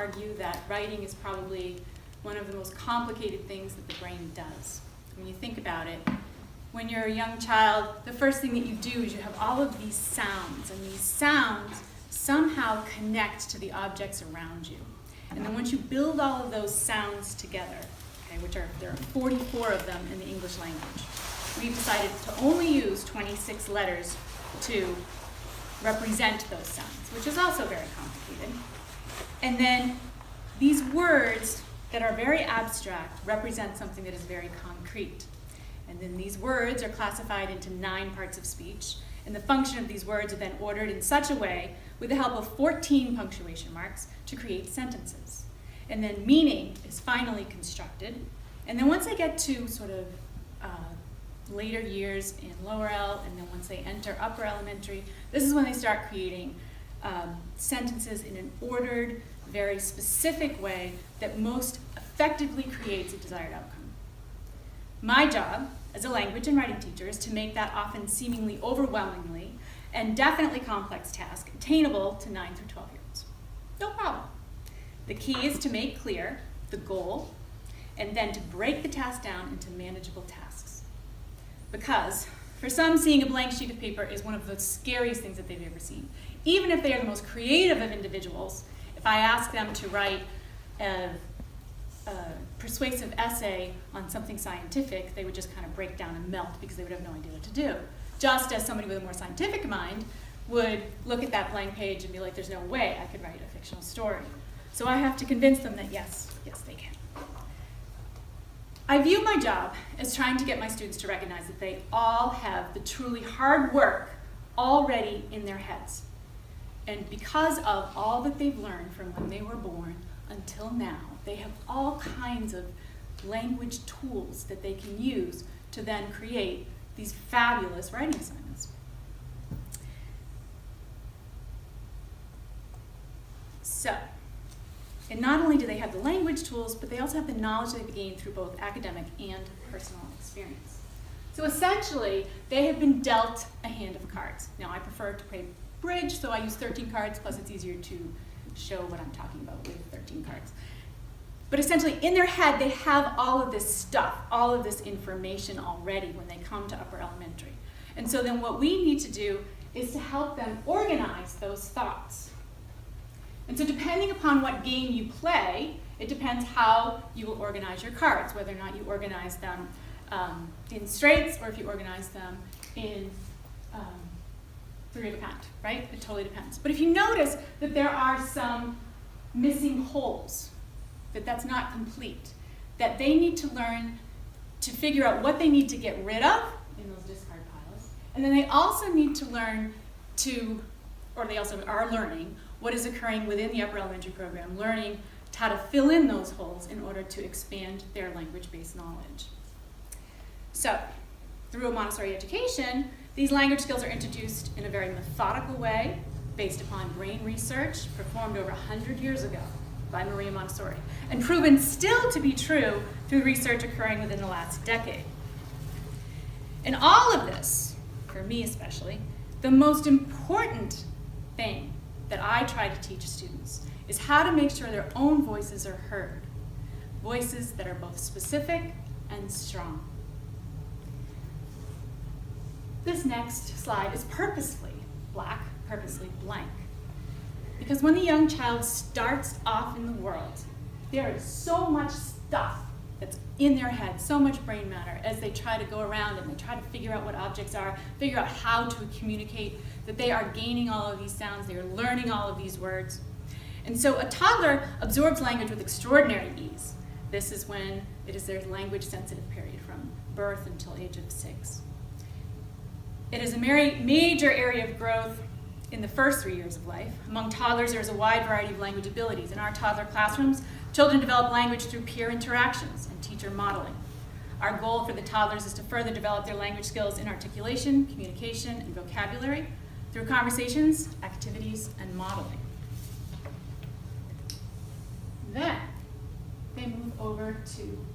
argue that writing is probably one of the most complicated things that the brain does. When you think about it, when you're a young child, the first thing that you do is you have all of these sounds, and these sounds somehow connect to the objects around you. And then once you build all of those sounds together, okay, there are 44 of them in the English language, we've decided to only use 26 letters to represent those sounds, which is also very complicated. And then these words that are very abstract represent something that is very concrete. And then these words are classified into 9 parts of speech, and the function of these words are then ordered in such a way, with the help of 14 punctuation marks, to create sentences. And then meaning is finally constructed. And then once they get to sort of later years in lower L, and then once they enter upper elementary, this is when they start creating sentences in an ordered, very specific way that most effectively creates a desired outcome. My job as a language and writing teacher is to make that often seemingly overwhelmingly and definitely complex task attainable to 9 through 12-year-olds. No problem. The key is to make clear the goal and then to break the task down into manageable tasks. Because for some, seeing a blank sheet of paper is one of the scariest things that they've ever seen. Even if they are the most creative of individuals, if I ask them to write a persuasive essay on something scientific, they would just kind of break down and melt because they would have no idea what to do. Just as somebody with a more scientific mind would look at that blank page and be like, there's no way I could write a fictional story. So I have to convince them that yes, they can. I view my job as trying to get my students to recognize that they all have the truly hard work already in their heads. And because of all that they've learned from when they were born until now, they have all kinds of language tools that they can use to then create these fabulous writing assignments. So, and not only do they have the language tools, but they also have the knowledge they've gained through both academic and personal experience. So essentially, they have been dealt a hand of cards. Now, I prefer to play bridge, so I use 13 cards, plus it's easier to show what I'm talking about with 13 cards. But essentially, in their head, they have all of this stuff, all of this information already when they come to upper elementary. And so then what we need to do is to help them organize those thoughts. And so depending upon what game you play, it depends how you will organize your cards, whether or not you organize them in straights or if you organize them in three of a kind, right? It totally depends. But if you notice that there are some missing holes, that's not complete, that they need to learn to figure out what they need to get rid of in those discard piles, and then they also need to learn to, or they also are learning, what is occurring within the upper elementary program, learning how to fill in those holes in order to expand their language-based knowledge. So, through a Montessori education, these language skills are introduced in a very methodical way based upon brain research performed over 100 years ago by Maria Montessori, and proven still to be true through research occurring within the last decade. In all of this, for me especially, the most important thing that I try to teach students is how to make sure their own voices are heard, voices that are both specific and strong. This next slide is purposely black, purposely blank. Because when the young child starts off in the world, there is so much stuff that's in their head, so much brain matter as they try to go around and they try to figure out what objects are, figure out how to communicate, that they are gaining all of these sounds, they are learning all of these words. And so a toddler absorbs language with extraordinary ease. This is when it is their language sensitive period from birth until age of 6. It is a major area of growth in the first 3 years of life. Among toddlers, there is a wide variety of language abilities. In our toddler classrooms, children develop language through peer interactions and teacher modeling. Our goal for the toddlers is to further develop their language skills in articulation, communication, and vocabulary through conversations, activities, and modeling. Then, they move over to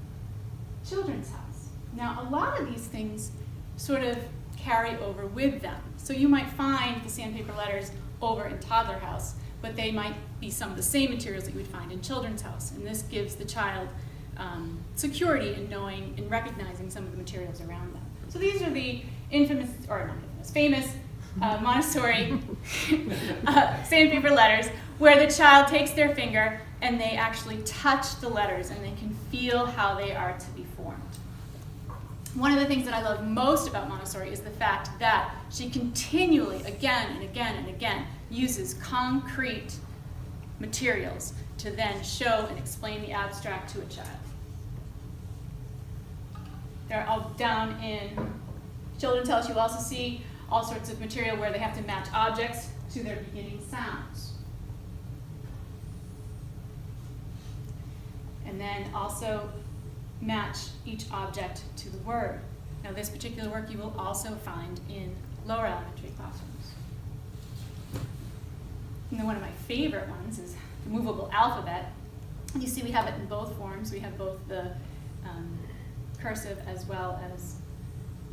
Children's House. Now, a lot of these things sort of carry over with them. So you might find the sandpaper letters over in Toddler House, but they might be some of the same materials that you would find in Children's House. And this gives the child security in knowing and recognizing some of the materials around them. So these are the famous Montessori sandpaper letters, where the child takes their finger and they actually touch the letters and they can feel how they are to be formed. One of the things that I love most about Montessori is the fact that she continually, again and again and again, uses concrete materials to then show and explain the abstract to a child. They're all down in Children's House. You also see all sorts of material where they have to match objects to their beginning sounds. And then also match each object to the word. Now this particular work you will also find in lower elementary classrooms. And then one of my favorite ones is the movable alphabet. You see we have it in both forms. We have both the cursive as well as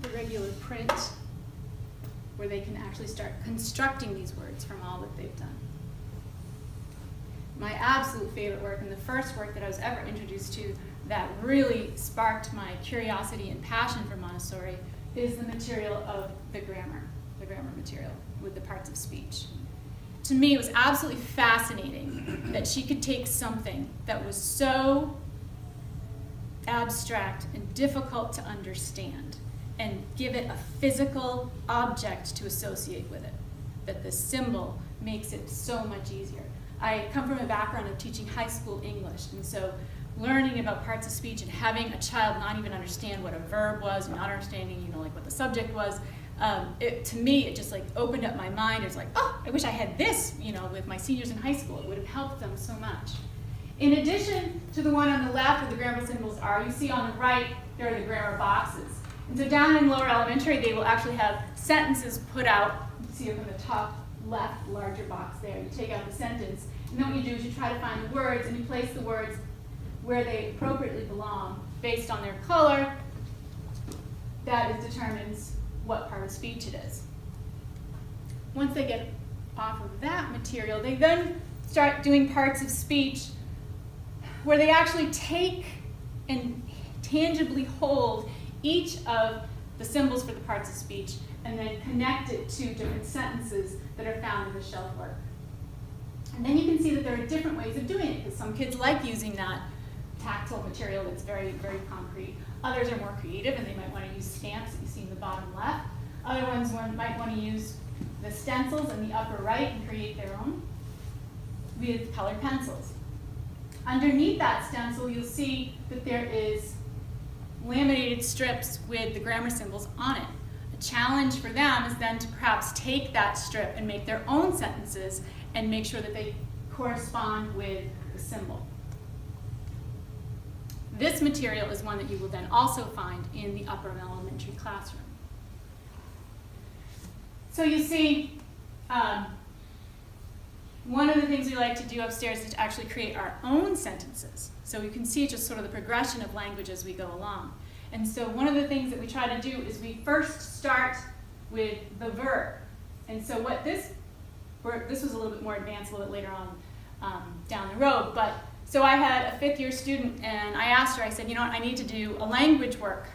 the regular print, where they can actually start constructing these words from all that they've done. My absolute favorite work, and the first work that I was ever introduced to that really sparked my curiosity and passion for Montessori, is the material of the grammar material with the parts of speech. To me, it was absolutely fascinating that she could take something that was so abstract and difficult to understand and give it a physical object to associate with it, that the symbol makes it so much easier. I come from a background of teaching high school English, and so learning about parts of speech and having a child not even understand what a verb was, not understanding, like what the subject was, to me, it just like opened up my mind. It's like, oh, I wish I had this, with my seniors in high school. It would have helped them so much. In addition to the one on the left where the grammar symbols are, you see on the right, there are the grammar boxes. And so down in lower elementary, they will actually have sentences put out. You see up in the top left, larger box there. You take out the sentence, and then what you do is you try to find the words, and you place the words where they appropriately belong based on their color. That determines what part of speech it is. Once they get off of that material, they then start doing parts of speech where they actually take and tangibly hold each of the symbols for the parts of speech and then connect it to different sentences that are found in the shelf work. And then you can see that there are different ways of doing it, because some kids like using that tactile material that's very, very concrete. Others are more creative, and they might want to use stamps that you see in the bottom left. Other ones might want to use the stencils in the upper right and create their own with colored pencils. Underneath that stencil, you'll see that there is laminated strips with the grammar symbols on it. A challenge for them is then to perhaps take that strip and make their own sentences and make sure that they correspond with the symbol. This material is one that you will then also find in the upper elementary classroom. So you see, one of the things we like to do upstairs is to actually create our own sentences. So you can see just sort of the progression of language as we go along. And so one of the things that we try to do is we first start with the verb. And so what this was a little bit more advanced, a little bit later on down the road. But so I had a 5th year student, and I asked her, I said, I need to do a language work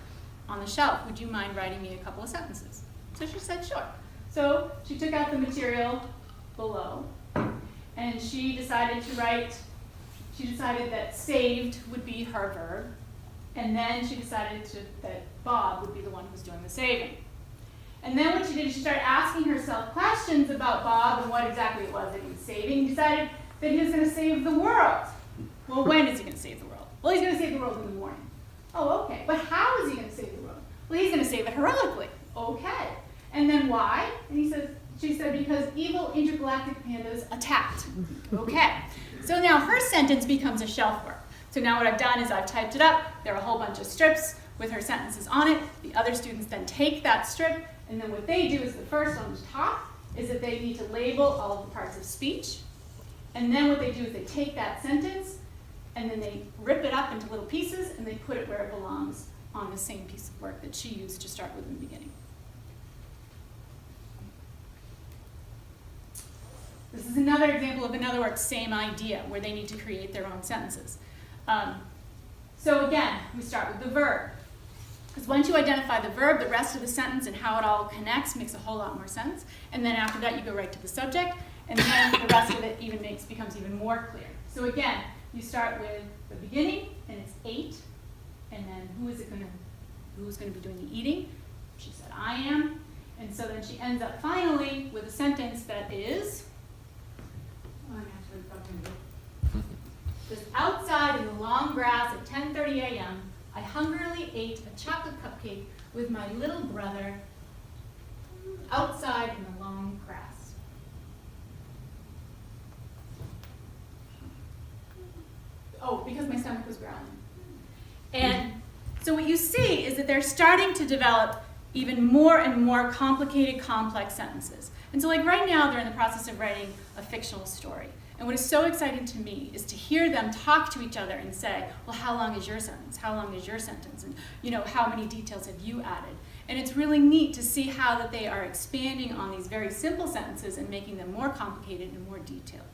on the shelf. Would you mind writing me a couple of sentences? So she said, sure. So she took out the material below, and she decided that saved would be her verb, and then she decided that Bob would be the one who was doing the saving. And then what she did is she started asking herself questions about Bob and what exactly it was that he was saving, and decided that he was going to save the world. Well, when is he going to save the world? Well, he's going to save the world in the morning. Oh, okay. But how is he going to save the world? Well, he's going to save it heroically. Okay. And then why? And she said, because evil intergalactic pandas attacked. Okay. So now her sentence becomes a shelf work. So now what I've done is I've typed it up. There are a whole bunch of strips with her sentences on it. The other students then take that strip, and then what they do is the first on the top is that they need to label all of the parts of speech. And then what they do is they take that sentence, and then they rip it up into little pieces, and they put it where it belongs on the same piece of work that she used to start with in the beginning. This is another example of, in other words, same idea, where they need to create their own sentences. So again, we start with the verb. Because once you identify the verb, the rest of the sentence and how it all connects makes a whole lot more sense. And then after that, you go right to the subject, and then the rest of it becomes even more clear. So again, you start with the beginning, and it's 8, and then who's going to be doing the eating? She said, I am. And so then she ends up finally with a sentence that is, just outside in the long grass at 10:30 a.m., I hungrily ate a chocolate cupcake with my little brother outside in the long grass. Oh, because my stomach was growling. And so what you see is that they're starting to develop even more and more complicated, complex sentences. And so like right now, they're in the process of writing a fictional story. And what is so exciting to me is to hear them talk to each other and say, well, how long is your sentence? How long is your sentence? And how many details have you added? And it's really neat to see how that they are expanding on these very simple sentences and making them more complicated and more detailed.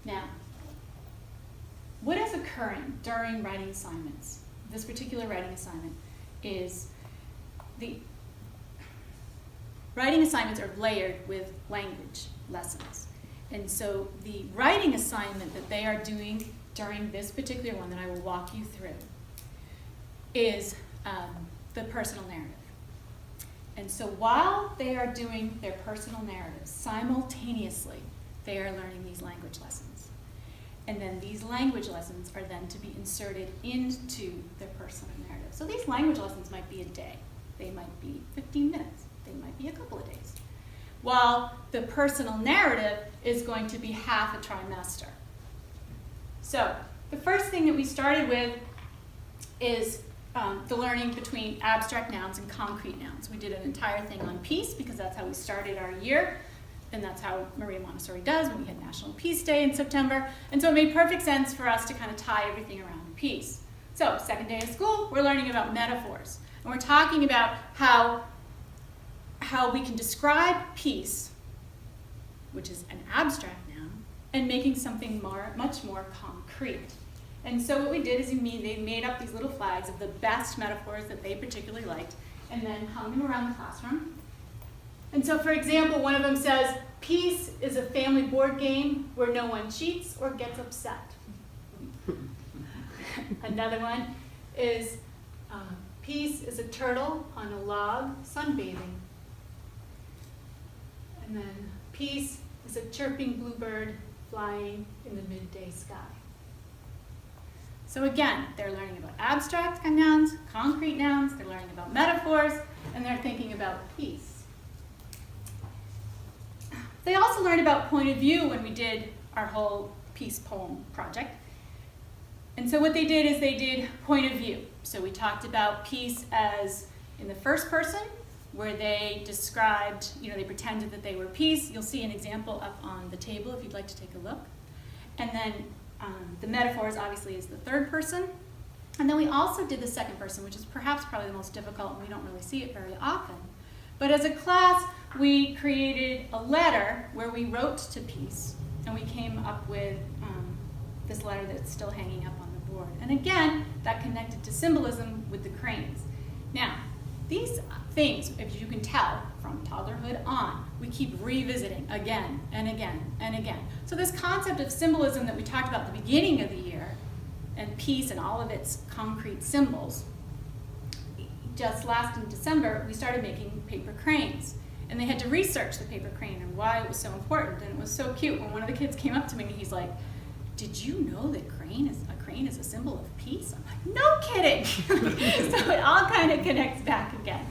Now, what is occurring during writing assignments? This particular writing assignment is writing assignments are layered with language lessons. And so the writing assignment that they are doing during this particular one that I will walk you through is the personal narrative. And so while they are doing their personal narratives, simultaneously, they are learning these language lessons. And then these language lessons are then to be inserted into their personal narrative. So these language lessons might be a day. They might be 15 minutes. They might be a couple of days. While the personal narrative is going to be half a trimester. So the first thing that we started with is the learning between abstract nouns and concrete nouns. We did an entire thing on peace because that's how we started our year. And that's how Maria Montessori does when we had National Peace Day in September. And so it made perfect sense for us to kind of tie everything around peace. So second day of school, we're learning about metaphors. And we're talking about how we can describe peace, which is an abstract noun, and making something much more concrete. And so what we did is they made up these little flags of the best metaphors that they particularly liked, and then hung them around the classroom. And so, for example, one of them says, peace is a family board game where no one cheats or gets upset. Another one is, peace is a turtle on a log sunbathing. And then, peace is a chirping bluebird flying in the midday sky. So again, they're learning about abstract nouns, concrete nouns, they're learning about metaphors, and they're thinking about peace. They also learned about point of view when we did our whole peace poem project. And so what they did is they did point of view. So we talked about peace as in the first person, where they described, they pretended that they were peace. You'll see an example up on the table if you'd like to take a look. And then the metaphors obviously is the third person. And then we also did the second person, which is perhaps probably the most difficult, and we don't really see it very often. But as a class, we created a letter where we wrote to peace, and we came up with this letter that's still hanging up on the board. And again, that connected to symbolism with the cranes. Now, these things, if you can tell from toddlerhood on, we keep revisiting again and again and again. So this concept of symbolism that we talked about at the beginning of the year, and peace and all of its concrete symbols, just last in December, we started making paper cranes. And they had to research the paper crane and why it was so important. And it was so cute when one of the kids came up to me and he's like, did you know that a crane is a symbol of peace? I'm like, no kidding. So it all kind of connects back again.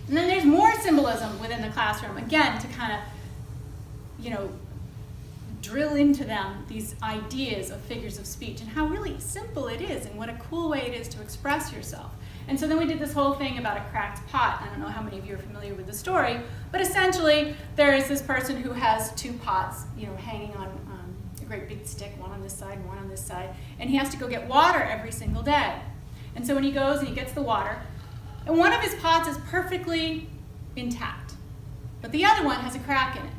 And then there's more symbolism within the classroom, again, to kind of, drill into them these ideas of figures of speech and how really simple it is and what a cool way it is to express yourself. And so then we did this whole thing about a cracked pot. I don't know how many of you are familiar with the story, but essentially there is this person who has two pots, hanging on a great big stick, one on this side and one on this side, and he has to go get water every single day. And so when he goes and he gets the water, And one of his pots is perfectly intact, but the other one has a crack in it.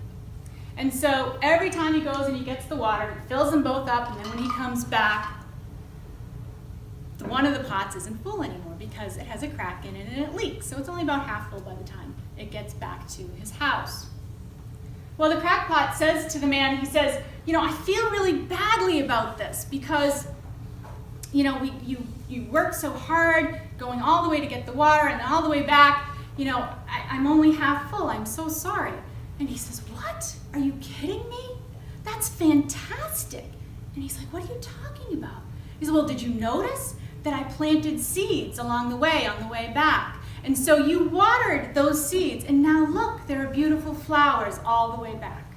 And so every time he goes and he gets the water, he fills them both up, and then when he comes back, one of the pots isn't full anymore because it has a crack in it and it leaks. So it's only about half full by the time it gets back to his house. Well, the crackpot says to the man, he says, you know, I feel really badly about this because, you know, you work so hard going all the way to get the water and then all the way back. You know, I'm only half full. I'm so sorry. And he says, what? Are you kidding me? That's fantastic. And he's like, what are you talking about? He said, well, did you notice that I planted seeds along the way on the way back? And so you watered those seeds, and now look, there are beautiful flowers all the way back.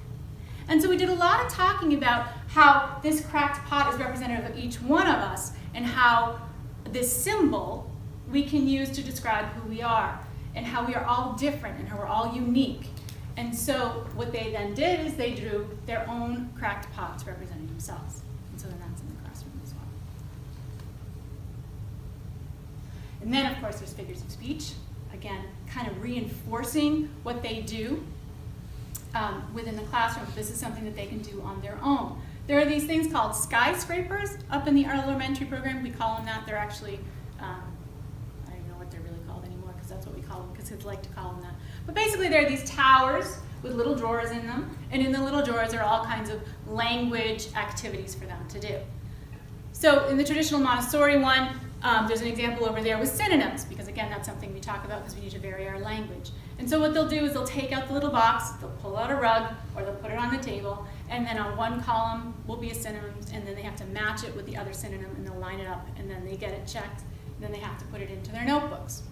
And so we did a lot of talking about how this cracked pot is representative of each one of us, and how this symbol we can use to describe who we are, and how we are all different, and how we're all unique. And so what they then did is they drew their own cracked pots representing themselves. And so then that's in the classroom as well. And then, of course, there's figures of speech, again, kind of reinforcing what they do within the classroom. This is something that they can do on their own. There are these things called skyscrapers up in the elementary program. We call them that. They're actually, I don't know what they're really called anymore because that's what we call them, because kids like to call them that. But basically, there are these towers with little drawers in them, and in the little drawers are all kinds of language activities for them to do. So in the traditional Montessori one, there's an example over there with synonyms, because again, that's something we talk about because we need to vary our language. And so what they'll do is they'll take out the little box, they'll pull out a rug, or they'll put it on the table, and then on one column will be a synonym, and then they have to match it with the other synonym, and they'll line it up, and then they get it checked, and then they have to put it into their notebooks.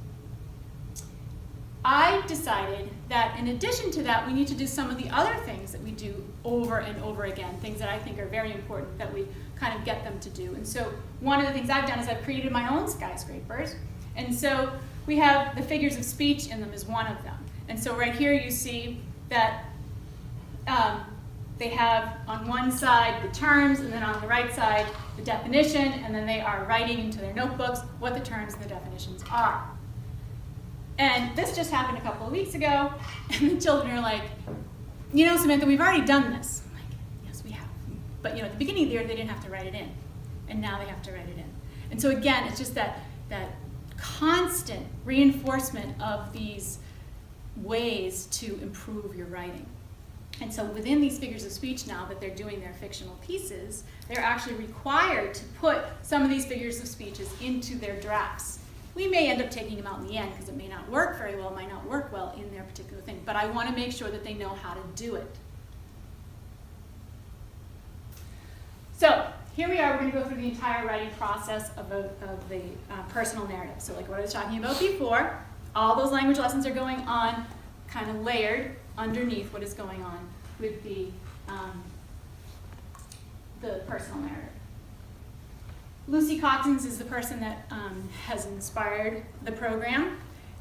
I decided that in addition to that, we need to do some of the other things that we do over and over again, things that I think are very important that we kind of get them to do. And so one of the things I've done is I've created my own skyscrapers. And so we have the figures of speech in them as one of them. And so right here you see that they have on one side the terms, and then on the right side the definition, and then they are writing into their notebooks what the terms and the definitions are. And this just happened a couple of weeks ago, and the children are like, you know, Samantha, we've already done this. I'm like, yes, we have. But you know, at the beginning of the year, they didn't have to write it in, and now they have to write it in. And so again, it's just that constant reinforcement of these ways to improve your writing. And so within these figures of speech now that they're doing their fictional pieces, they're actually required to put some of these figures of speeches into their drafts. We may end up taking them out in the end because it may not work very well, it might not work well in their particular thing, but I want to make sure that they know how to do it. So here we are, we're going to go through the entire writing process of the personal narrative. So like what I was talking about before, all those language lessons are going on kind of layered underneath what is going on with the personal narrative. Lucy Cottons is the person that has inspired the program.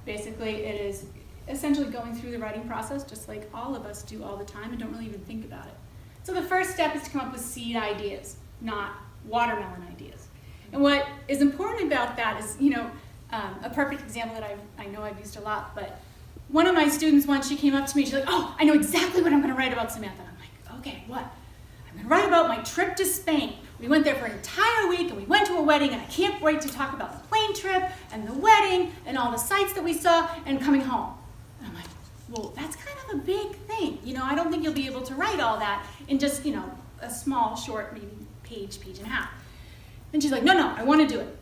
Basically, it is essentially going through the writing process just like all of us do all the time and don't really even think about it. So the first step is to come up with seed ideas, not watermelon ideas. And what is important about that is, you know, a perfect example that I know I've used a lot, but one of my students once, she came up to me, she's like, oh, I know exactly what I'm going to write about, Samantha. I'm like, okay, what? I'm going to write about my trip to Spain. We went there for an entire week, and we went to a wedding, and I can't wait to talk about the plane trip, and the wedding, and all the sights that we saw, and coming home. And I'm like, well, that's kind of a big thing. You know, I don't think you'll be able to write all that in just, you know, a small, short, maybe page and a half. And she's like, no, I want to do it.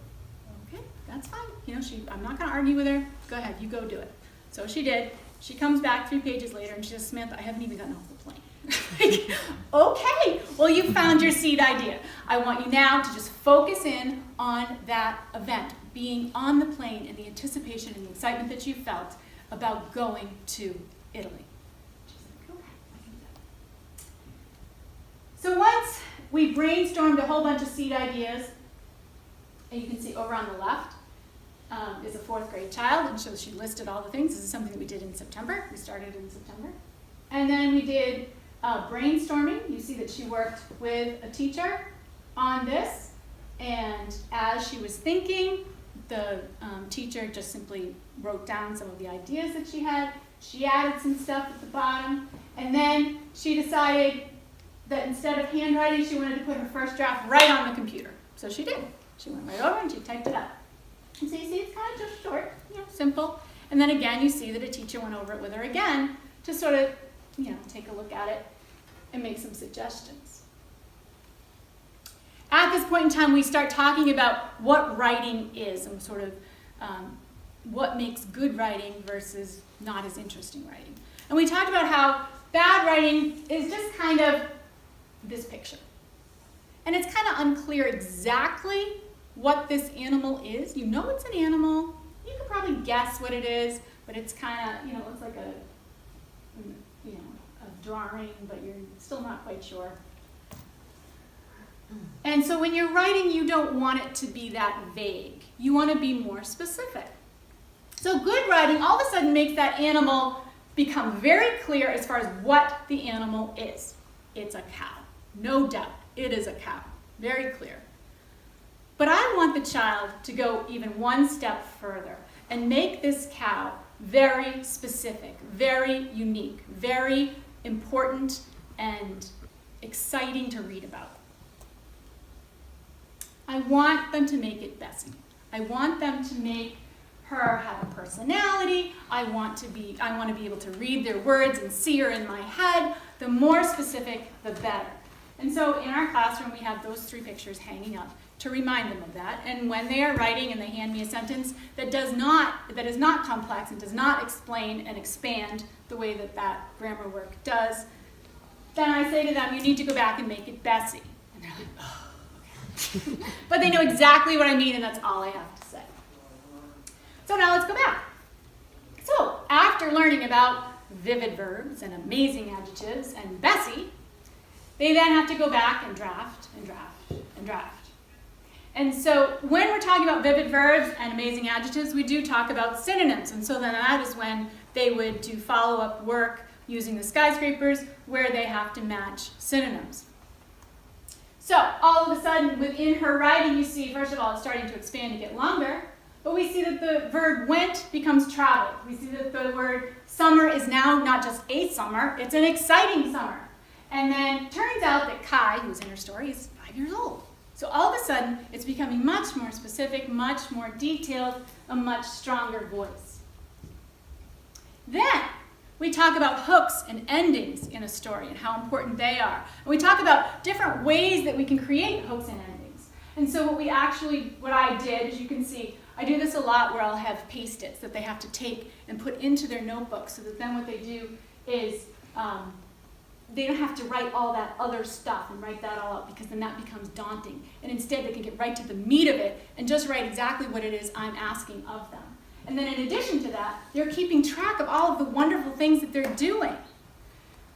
Okay, that's fine. You know, I'm not going to argue with her. Go ahead, you go do it. So she did. She comes back 3 pages later, and she says, Samantha, I haven't even gotten off the plane. Like, okay, well, you found your seed idea. I want you now to just focus in on that event, being on the plane and the anticipation and the excitement that you felt about going to Italy. She's like, okay, I can do that. So once we brainstormed a whole bunch of seed ideas, and you can see over on the left is a 4th grade child, and so she listed all the things. This is something that we did in September. We started in September. And then we did brainstorming. You see that she worked with a teacher on this, and as she was thinking, the teacher just simply wrote down some of the ideas that she had. She added some stuff at the bottom, and then she decided that instead of handwriting, she wanted to put her first draft right on the computer. So she did. She went right over and she typed it up. And so you see it's kind of just short, simple. And then again, you see that a teacher went over it with her again to sort of, take a look at it and make some suggestions. At this point in time, we start talking about what writing is and sort of what makes good writing versus not as interesting writing. And we talked about how bad writing is just kind of this picture. And it's kind of unclear exactly what this animal is. You know it's an animal. You can probably guess what it is, but it's kind of, looks like a drawing, but you're still not quite sure. And so when you're writing, you don't want it to be that vague. You want to be more specific. So good writing all of a sudden makes that animal become very clear as far as what the animal is. It's a cow. No doubt, it is a cow. Very clear. But I want the child to go even one step further and make this cow very specific, very unique, very important and exciting to read about. I want them to make it Bessie. I want them to make her have a personality. I want to be able to read their words and see her in my head. The more specific, the better. And so in our classroom, we have those 3 pictures hanging up to remind them of that. And when they are writing and they hand me a sentence that is not complex and does not explain and expand the way that grammar work does, then I say to them, you need to go back and make it Bessie. And they're like, oh, okay. But they know exactly what I mean, and that's all I have to say. So now let's go back. So after learning about vivid verbs and amazing adjectives and Bessie, they then have to go back and draft and draft and draft. And so when we're talking about vivid verbs and amazing adjectives, we do talk about synonyms. And so then that is when they would do follow-up work using the skyscrapers where they have to match synonyms. So all of a sudden within her writing, you see, first of all, it's starting to expand and get longer. But we see that the verb went becomes traveled. We see that the word summer is now not just a summer, it's an exciting summer. And then turns out that Kai, who's in her story, is 5 years old. So all of a sudden, it's becoming much more specific, much more detailed, a much stronger voice. Then we talk about hooks and endings in a story and how important they are. And we talk about different ways that we can create hooks and endings. And so what I did, as you can see, I do this a lot where I'll have Paste-its that they have to take and put into their notebook so that then what they do is they don't have to write all that other stuff and write that all out because then that becomes daunting. And instead they can get right to the meat of it and just write exactly what it is I'm asking of them. And then in addition to that, they're keeping track of all of the wonderful things that they're doing.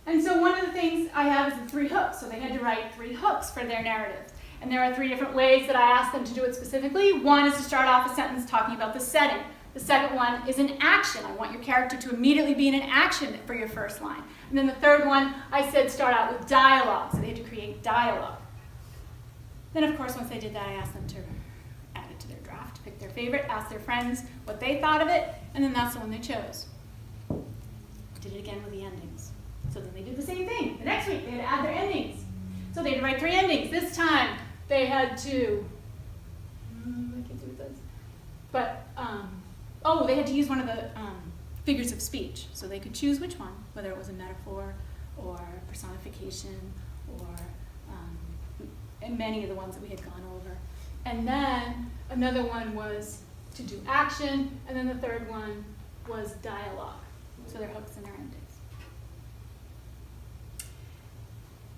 And so one of the things I have is the 3 hooks. So they had to write 3 hooks for their narrative. And there are 3 different ways that I ask them to do it specifically. One is to start off a sentence talking about the setting. The second one is an action. I want your character to immediately be in an action for your first line. And then the third one, I said start out with dialogue. So they had to create dialogue. Then, of course, once they did that, I asked them to add it to their draft, pick their favorite, ask their friends what they thought of it, and then that's the one they chose. Did it again with the endings. So then they did the same thing. The next week, they had to add their endings. So they had to write 3 endings. This time, they had to, I can't do this, but, they had to use one of the figures of speech. So they could choose which one, whether it was a metaphor or personification or and many of the ones that we had gone over. And then another one was to do action, and then the third one was dialogue. So their hooks and their endings.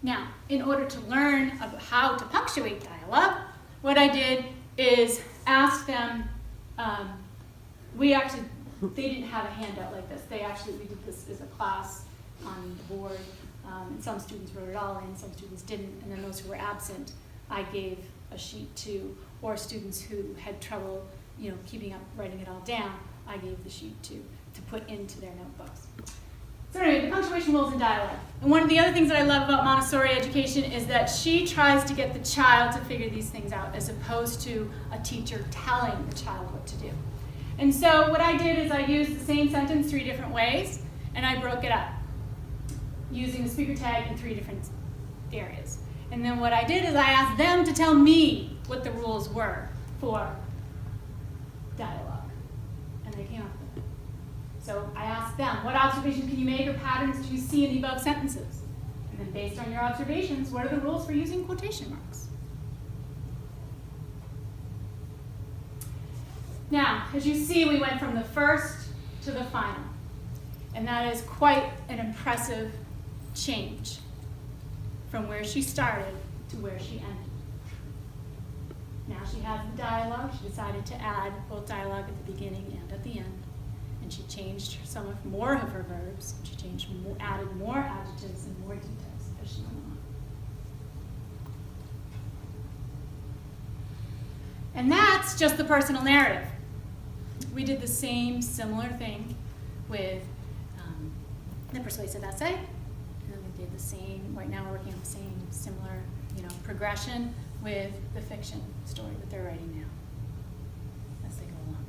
Now, in order to learn about how to punctuate dialogue, what I did is ask them, they didn't have a handout like this. We did this as a class on the board, and some students wrote it all in, some students didn't, and then those who were absent, I gave a sheet to, or students who had trouble, writing it all down, I gave the sheet to put into their notebooks. So anyway, the punctuation rules and dialogue. And one of the other things that I love about Montessori education is that she tries to get the child to figure these things out as opposed to a teacher telling the child what to do. And so what I did is I used the same sentence 3 different ways, and I broke it up using the speaker tag in 3 different areas. And then what I did is I asked them to tell me what the rules were for dialogue. And they came up with it. So I asked them, what observations can you make or patterns do you see in the above sentences? And then based on your observations, what are the rules for using quotation marks? Now, as you see, we went from the first to the final. And that is quite an impressive change from where she started to where she ended. Now she has the dialogue. She decided to add both dialogue at the beginning and at the end. And she changed more of her verbs. She added more adjectives and more details as she went on. And that's just the personal narrative. We did the same similar thing with the persuasive essay. And then we did the same, right now we're working on the same similar progression with the fiction story that they're writing now as they go along.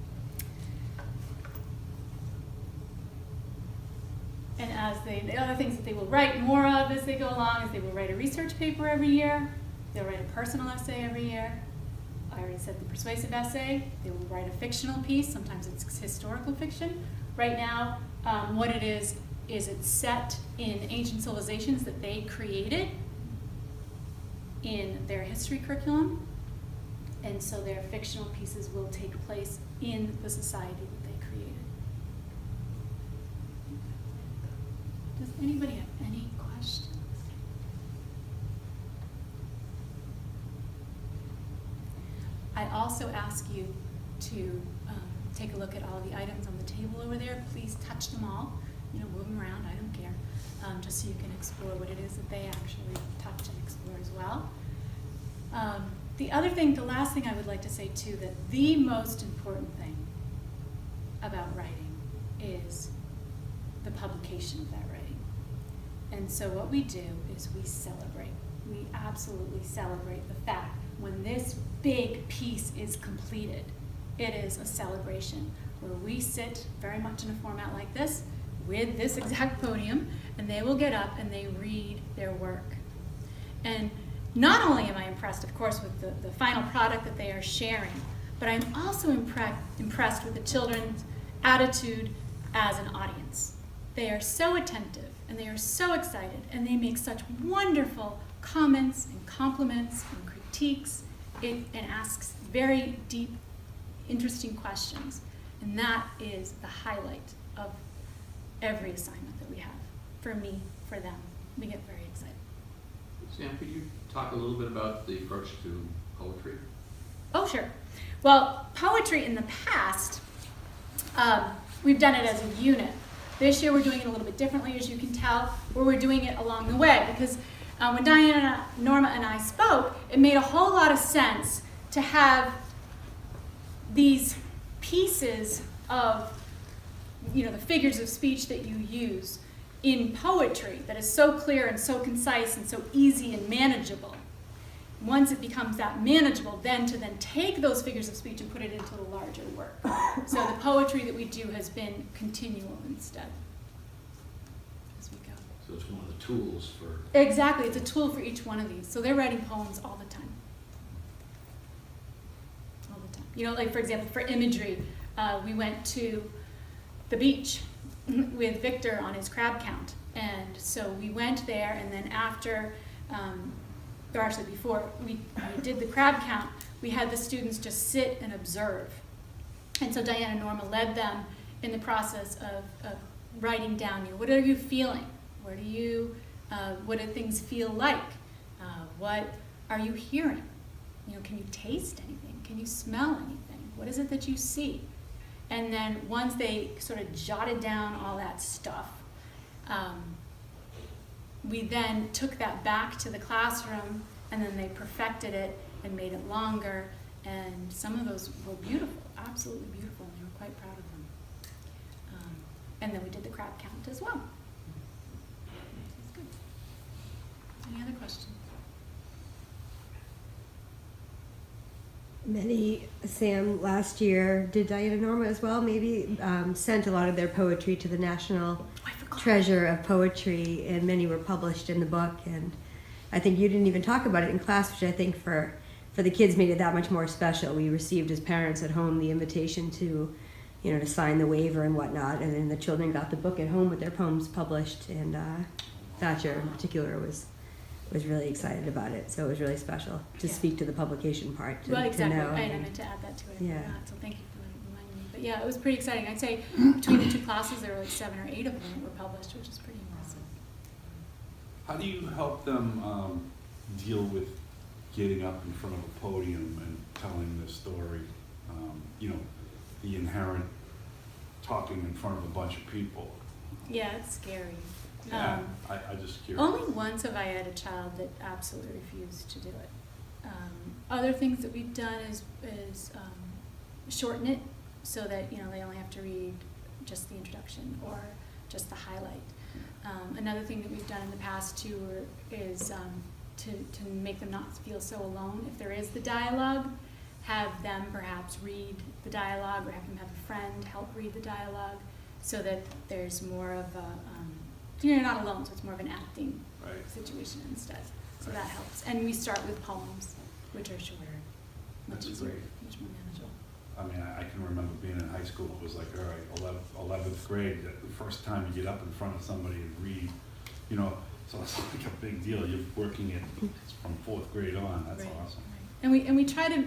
And the other things that they will write more of as they go along is they will write a research paper every year. They'll write a personal essay every year. I already said the persuasive essay. They will write a fictional piece. Sometimes it's historical fiction. Right now, what it is it's set in ancient civilizations that they created in their history curriculum. And so their fictional pieces will take place in the society that they created. Does anybody have any questions? I also ask you to take a look at all the items on the table over there. Please touch them all. Move them around, I don't care. Just so you can explore what it is that they actually touch and explore as well. The last thing I would like to say too, that the most important thing about writing is the publication of that writing. And so what we do is we celebrate. We absolutely celebrate the fact when this big piece is completed. It is a celebration where we sit very much in a format like this with this exact podium, and they will get up and they read their work. And not only am I impressed, of course, with the final product that they are sharing, but I'm also impressed with the children's attitude as an audience. They are so attentive, and they are so excited, and they make such wonderful comments and compliments and critiques, and asks very deep, interesting questions. And that is the highlight of every assignment that we have, for me, for them. We get very excited. Sam, could you talk a little bit about the approach to poetry? Oh, sure. Well, poetry in the past, we've done it as a unit. This year we're doing it a little bit differently, as you can tell, where we're doing it along the way, because when Diana, Norma, and I spoke, it made a whole lot of sense to have these pieces of the figures of speech that you use in poetry that is so clear and so concise and so easy and manageable. Once it becomes that manageable, then to take those figures of speech and put it into the larger work. So the poetry that we do has been continual instead as we go. So it's one of the tools for... Exactly, it's a tool for each one of these. So they're writing poems all the time. All the time. Like for example, for imagery, we went to the beach with Victor on his crab count. And so we went there, and then after, or actually before we did the crab count, we had the students just sit and observe. And so Diana and Norma led them in the process of writing down, what are you feeling? What do things feel like? What are you hearing? Can you taste anything? Can you smell anything? What is it that you see? And then once they sort of jotted down all that stuff, we then took that back to the classroom, and then they perfected it and made it longer. And some of those were beautiful, absolutely beautiful, and they were quite proud of them. And then we did the crab count as well. Any other questions? Sam, last year, did Diana Norma as well, maybe, sent a lot of their poetry to the National I forgot. Treasure of Poetry, and many were published in the book. And I think you didn't even talk about it in class, which I think for the kids made it that much more special. We received as parents at home the invitation to, to sign the waiver and whatnot, and then the children got the book at home with their poems published. And Thatcher in particular was really excited about it, so it was really special to speak to the publication part. Well, exactly. To know. I meant to add that to it. I Yeah. forgot, so thank you for reminding me. But yeah, it was pretty exciting. I'd say between the two classes, there were like 7 or 8 of them that were published, which is pretty impressive. How do you help them deal with getting up in front of a podium and telling the story? The inherent talking in front of a bunch of people. Yeah, it's scary. Yeah, I just curious. Only once have I had a child that absolutely refused to do it. Other things that we've done is shorten it so that they only have to read just the introduction or just the highlight. Another thing that we've done in the past too is to make them not feel so alone. If there is the dialogue, have them perhaps read the dialogue or have them have a friend help read the dialogue so that there's more of a you're not alone, so it's more of an acting situation instead. So that helps. And we start with poems, which are shorter, much That's easier, great. much more manageable. I mean, I can remember being in high school, it was like, all right, 11th grade, the first time you get up in front of somebody and read, so it's like a big deal. You're working it from 4th grade on. That's awesome. Right. And we try to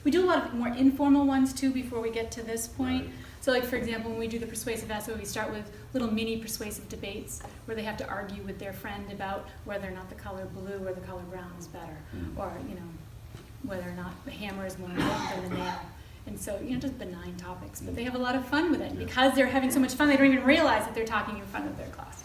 we do a lot of more informal ones too before we get to this point. Right. So like, for example, when we do the persuasive essay, we start with little mini persuasive debates where they have to argue with their friend about whether or not the color blue or the color brown is better, or, whether or not the hammer is more important than the nail. And so, just benign topics, but they have a lot of fun with it. And because they're having so much fun, they don't even realize that they're talking in front of their class.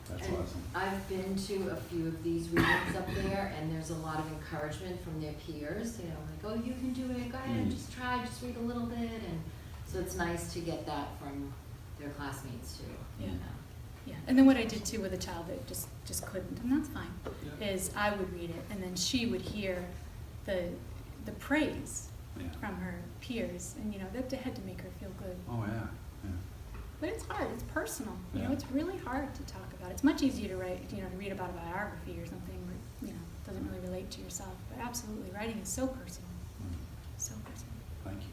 That's And awesome. I've been to a few of these readings up there, and there's a lot of encouragement from their peers, like, oh, you can do it, go ahead, just try, just read a little bit, and so it's nice to get that from their classmates too. Yeah. Yeah, and then what I did too with a child that just couldn't, and that's fine, is I would read it, and then she would hear the praise from her peers, and that had to make her feel good. Oh, yeah. But it's hard. It's personal. Yeah. It's really hard to talk about. It's much easier to write, to read about a biography or something where doesn't really relate to yourself. But absolutely, writing is so personal. So personal. Thank you.